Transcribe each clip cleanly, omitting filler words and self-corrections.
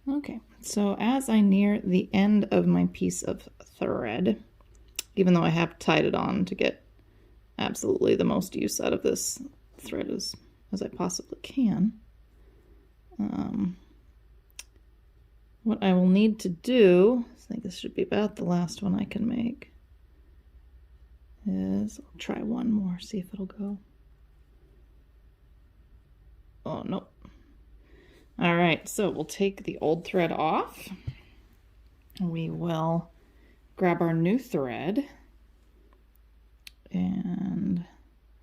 Okay, so as I near the end of my piece of thread, even though I have tied it on to get absolutely the most use out of this thread as I possibly can, what I will need to do, I think this should be about the last one I can make, is I'll try one more, see if it'll go. Oh, nope. All right, so we'll take the old thread off. We will grab our new thread and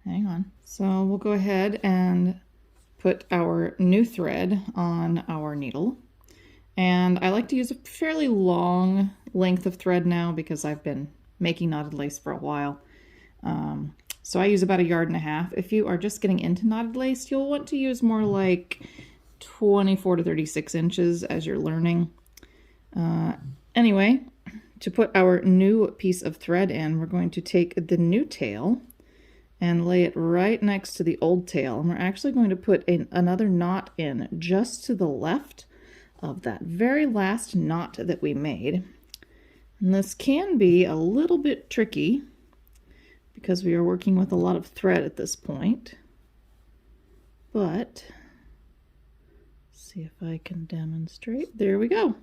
hang on. So we'll go ahead and put our new thread on our needle. And I like to use a fairly long length of thread now because I've been making knotted lace for a while. So I use about 1.5 yards. If you are just getting into knotted lace, you'll want to use more like 24 to 36 inches as you're learning. Anyway, to put our new piece of thread in, we're going to take the new tail and lay it right next to the old tail. And we're actually going to put another knot in just to the left of that very last knot that we made. And this can be a little bit tricky because we are working with a lot of thread at this point. But see if I can demonstrate. There we go.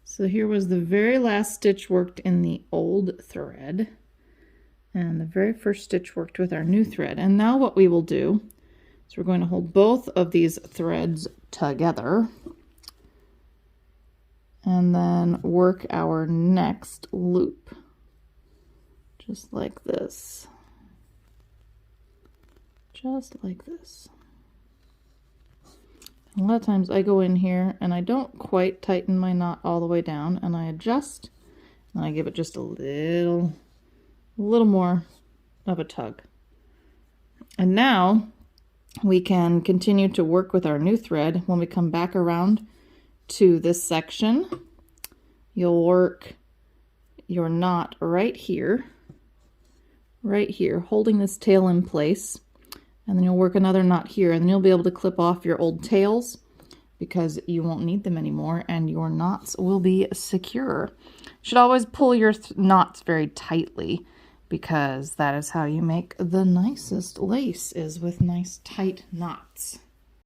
So here was the very last stitch worked in the old thread, and the very first stitch worked with our new thread. And now what we will do is we're going to hold both of these threads together and then work our next loop just like this. Just like this. A lot of times I go in here and I don't quite tighten my knot all the way down, and I adjust and I give it just a little more of a tug. And now we can continue to work with our new thread. When we come back around to this section, you'll work your knot right here, holding this tail in place. And then you'll work another knot here, and then you'll be able to clip off your old tails because you won't need them anymore, and your knots will be secure. You should always pull your knots very tightly because that is how you make the nicest lace, is with nice tight knots.